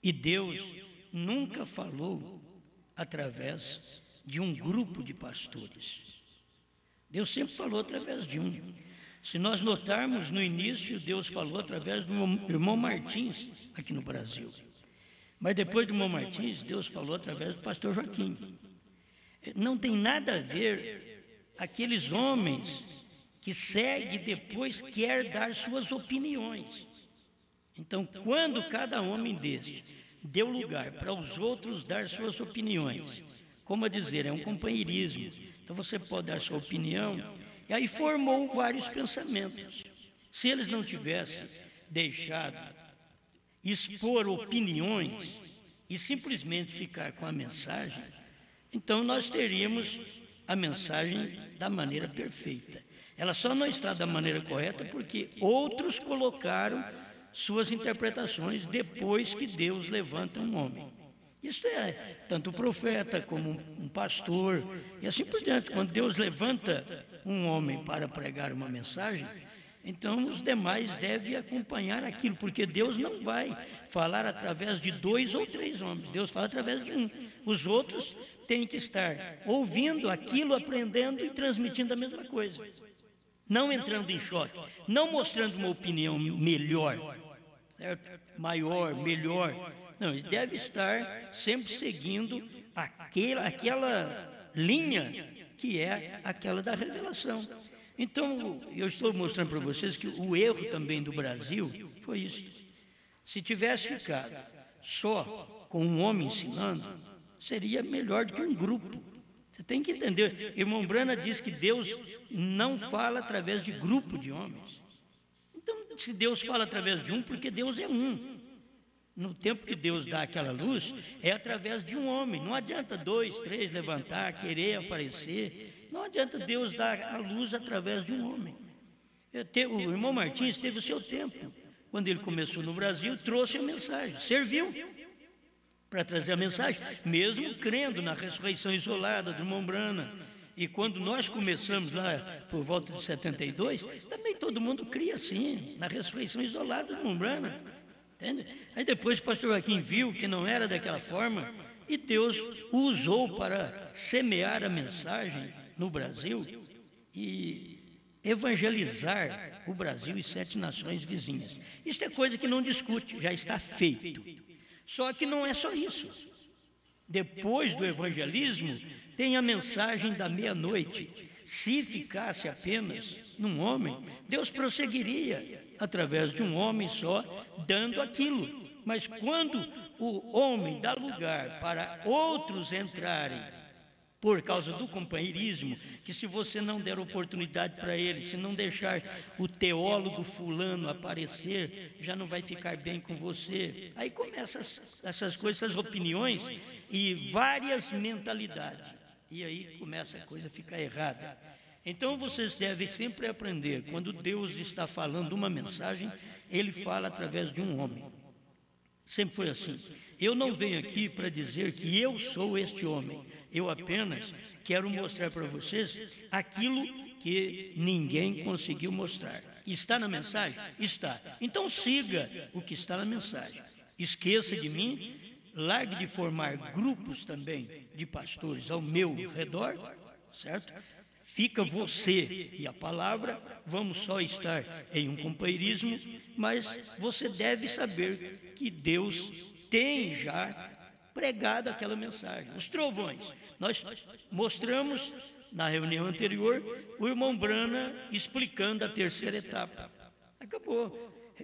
E Deus nunca falou através de um grupo de pastores. Deus sempre falou através de um. Se nós notarmos, no início, Deus falou através do irmão Martins, aqui no Brasil. Mas depois do irmão Martins, Deus falou através do pastor Joaquim. Não tem nada a ver aqueles homens que seguem depois quer dar suas opiniões. Então, quando cada homem deste deu lugar para os outros dar suas opiniões, como a dizer, é um companheirismo, então você pode dar sua opinião, e aí formou vários pensamentos. Se eles não tivessem deixado expor opiniões e simplesmente ficar com a mensagem, então nós teríamos a mensagem da maneira perfeita. Ela só não está da maneira correta porque outros colocaram suas interpretações depois que Deus levanta um homem. Isso é tanto o profeta como um pastor e assim por diante. Quando Deus levanta um homem para pregar uma mensagem, então os demais devem acompanhar aquilo, porque Deus não vai falar através de 2 ou 3 homens, Deus fala através de um. Os outros têm que estar ouvindo aquilo, aprendendo e transmitindo a mesma coisa, não entrando em choque, não mostrando uma opinião melhor, certo? Maior, melhor. Não, ele deve estar sempre seguindo aquela linha que é aquela da revelação. Então, eu estou mostrando para vocês que o erro também do Brasil foi isso. Se tivesse ficado só com um homem ensinando, seria melhor do que um grupo. Você tem que entender. Irmão Brana diz que Deus não fala através de grupo de homens. Então, se Deus fala através de um, porque Deus é um. No tempo que Deus dá aquela luz, é através de um homem. Não adianta 2, 3 levantar, querer aparecer. Não adianta Deus dar a luz através de um homem. O irmão Martins teve o seu tempo. Quando ele começou no Brasil, trouxe a mensagem, serviu para trazer a mensagem, mesmo crendo na ressurreição isolada do irmão Brana. E quando nós começamos lá, por volta de 72, também todo mundo cria assim, na ressurreição isolada do irmão Brana. Entende? Aí depois o pastor Joaquim viu que não era daquela forma, e Deus o usou para semear a mensagem no Brasil e evangelizar o Brasil e 7 nações vizinhas. Isso é coisa que não discute, já está feito. Só que não é só isso. Depois do evangelismo, tem a mensagem da meia-noite. Se ficasse apenas num homem, Deus prosseguiria através de um homem só, dando aquilo. Mas quando o homem dá lugar para outros entrarem, por causa do companheirismo, que se você não der oportunidade para ele, se não deixar o teólogo fulano aparecer, já não vai ficar bem com você. Aí começam essas coisas, essas opiniões e várias mentalidades. E aí começa a coisa a ficar errada. Então vocês devem sempre aprender, quando Deus está falando uma mensagem, Ele fala através de um homem. Sempre foi assim. Eu não venho aqui para dizer que eu sou este homem. Eu apenas quero mostrar para vocês aquilo que ninguém conseguiu mostrar. Está na mensagem? Está. Então siga o que está na mensagem. Esqueça de mim, largue de formar grupos também de pastores ao meu redor, certo? Fica você e a palavra, vamos só estar em um companheirismo, mas você deve saber que Deus tem já pregado aquela mensagem. Os trovões, nós mostramos na reunião anterior o irmão Brana explicando a terceira etapa. Acabou.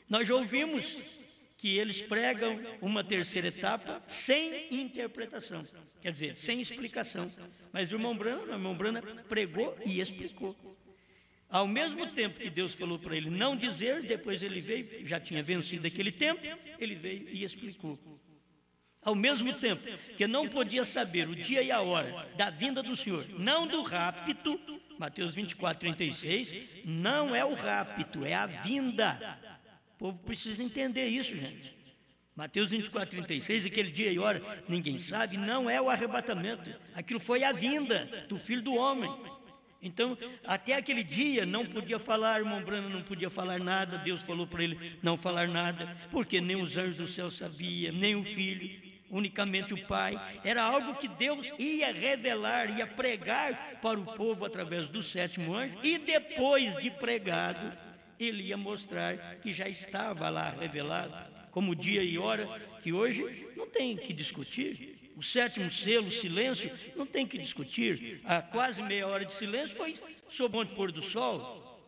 Nós já ouvimos que eles pregam uma terceira etapa sem interpretação, quer dizer, sem explicação. Mas o irmão Brana pregou e explicou. Ao mesmo tempo que Deus falou para ele não dizer, depois ele veio, já tinha vencido aquele tempo, ele veio e explicou. Ao mesmo tempo que não podia saber o dia e a hora da vinda do Senhor, não do rapto, Mateus 24, 36, não é o rapto, é a vinda. O povo precisa entender isso, gente. Mateus 24, 36, aquele dia e hora, ninguém sabe, não é o arrebatamento. Aquilo foi a vinda do Filho do Homem. Então, até aquele dia não podia falar, irmão Branham não podia falar nada, Deus falou para ele não falar nada, porque nem os anjos do céu sabiam, nem o Filho, unicamente o Pai. Era algo que Deus ia revelar, ia pregar para o povo através do sétimo anjo, e depois de pregado, ele ia mostrar que já estava lá revelado, como dia e hora, que hoje não tem que discutir. O sétimo selo, o silêncio, não tem que discutir. A quase meia hora de silêncio foi sob o monte pôr do sol.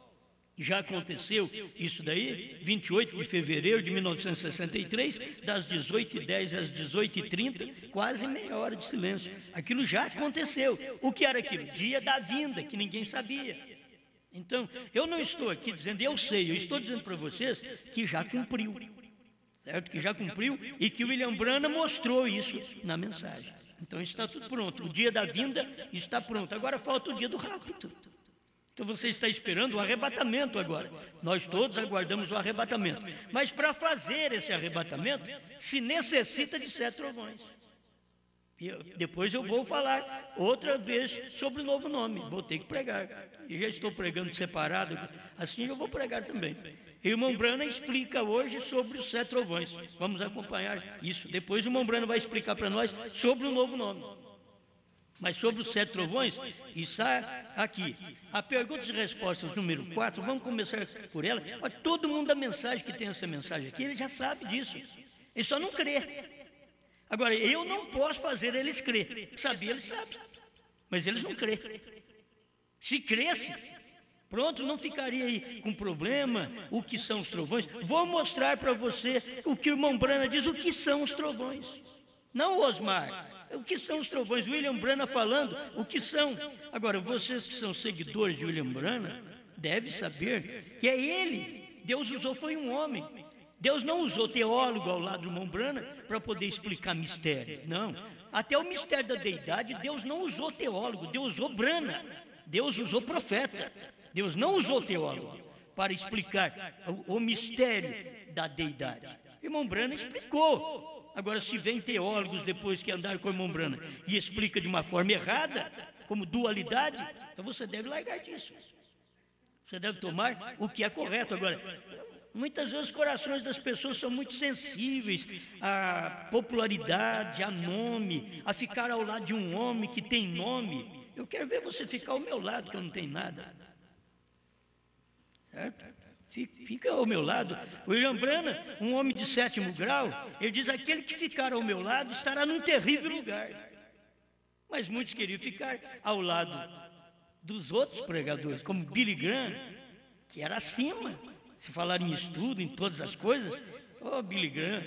Já aconteceu isso daí, 28 de fevereiro de 1963, das 18h10 às 18h30, quase meia hora de silêncio. Aquilo já aconteceu. O que era aquilo? Dia da vinda, que ninguém sabia. Então, eu não estou aqui dizendo, eu sei, eu estou dizendo para vocês que já cumpriu. Certo? Que já cumpriu e que o William Branham mostrou isso na mensagem. Então está tudo pronto. O dia da vinda está pronto. Agora falta o dia do rapto. Então você está esperando o arrebatamento agora. Nós todos aguardamos o arrebatamento. Mas para fazer esse arrebatamento, se necessita de 7 trovões. Depois eu vou falar outra vez sobre o novo nome. Vou ter que pregar. Eu já estou pregando separado, assim eu vou pregar também. Irmão Branham explica hoje sobre os 7 trovões. Vamos acompanhar isso. Depois o irmão Branham vai explicar para nós sobre o novo nome. Mas sobre os 7 trovões, está aqui. A perguntas e respostas número 4, vamos começar por ela. Olha, todo mundo da mensagem que tem essa mensagem aqui, ele já sabe disso. Ele só não crê. Agora, eu não posso fazer eles crer. Sabia, eles sabem. Mas eles não crêem. Se cresce, pronto, não ficaria aí com problema. O que são os trovões? Vou mostrar para você o que o irmão Branham diz, o que são os trovões. Não Osmar, o que são os trovões? William Branham falando o que são. Agora, vocês que são seguidores de William Branham, devem saber que é ele. Deus usou, foi um homem. Deus não usou teólogo ao lado do irmão Branham para poder explicar mistério. Não. Até o mistério da deidade, Deus não usou teólogo, Deus usou Branham. Deus usou profeta. Deus não usou teólogo para explicar o mistério da deidade. O irmão Branham explicou. Agora, se vem teólogos depois que andaram com o irmão Branham e explica de uma forma errada, como dualidade, então você deve largar disso. Você deve tomar o que é correto. Agora, muitas vezes os corações das pessoas são muito sensíveis à popularidade, a nome, a ficar ao lado de um homem que tem nome. Eu quero ver você ficar ao meu lado, que eu não tenho nada. Certo? Fica ao meu lado. O William Branham, um homem de 7º grau, ele diz, aquele que ficar ao meu lado estará num terrível lugar. Mas muitos queriam ficar ao lado dos outros pregadores, como Billy Graham, que era acima. Se falar em estudo, em todas as coisas, Billy Graham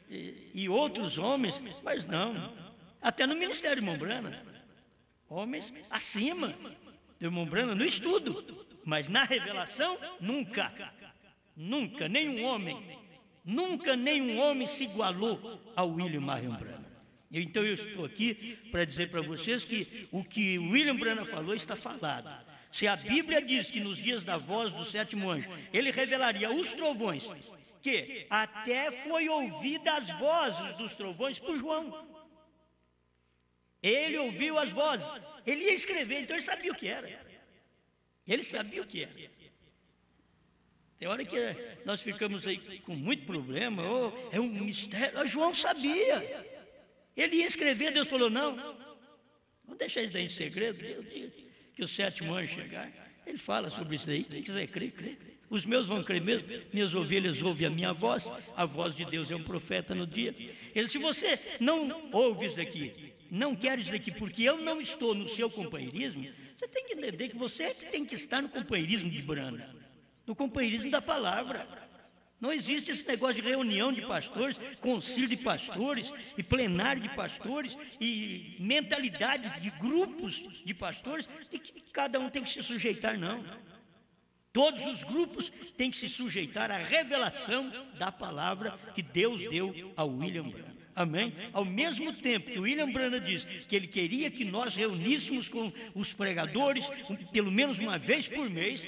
e outros homens, mas não. Até no ministério do irmão Branham, homens acima do irmão Branham no estudo, mas na revelação, nunca, nenhum homem se igualou ao William Marion Branham. Então eu estou aqui para dizer para vocês que o que William Branham falou está falado. Se a Bíblia diz que nos dias da voz do 7º anjo, ele revelaria os trovões, que até foi ouvida as vozes dos trovões por João. Ele ouviu as vozes, ele ia escrever, então ele sabia o que era. Ele sabia o que era. Tem hora que nós ficamos aí com muito problema, é um mistério. João sabia. Ele ia escrever, Deus falou, não, vamos deixar isso daí em segredo, que o 7º anjo chegar. Ele fala sobre isso daí, quem quiser crer, crê. Os meus vão crer mesmo, minhas ovelhas ouvem a minha voz, a voz de Deus é um profeta no dia. Ele, se você não ouve isso daqui, não quer isso daqui, porque eu não estou no seu companheirismo, você tem que entender que você é que tem que estar no companheirismo de Branham, no companheirismo da palavra. Não existe esse negócio de reunião de pastores, concílio de pastores e plenário de pastores e mentalidades de grupos de pastores e que cada um tem que se sujeitar, não. Todos os grupos têm que se sujeitar à revelação da palavra que Deus deu ao William Branham. Amém? Ao mesmo tempo que o William Branham diz que ele queria que nós reuníssemos com os pregadores pelo menos uma vez por mês,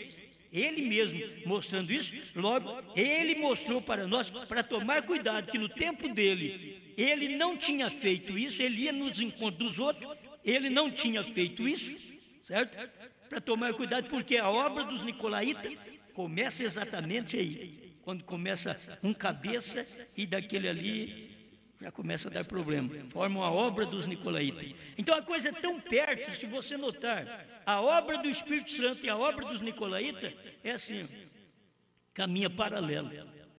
ele mesmo mostrando isso, logo ele mostrou para nós para tomar cuidado que no tempo dele ele não tinha feito isso, ele ia nos encontros dos outros, ele não tinha feito isso, certo? para tomar cuidado, porque a obra dos nicolaítas começa exatamente aí, quando começa um cabeça e daquele ali já começa a dar problema, formam a obra dos nicolaítas. Então a coisa é tão perto, se você notar, a obra do Espírito Santo e a obra dos nicolaítas é assim, caminha paralelo.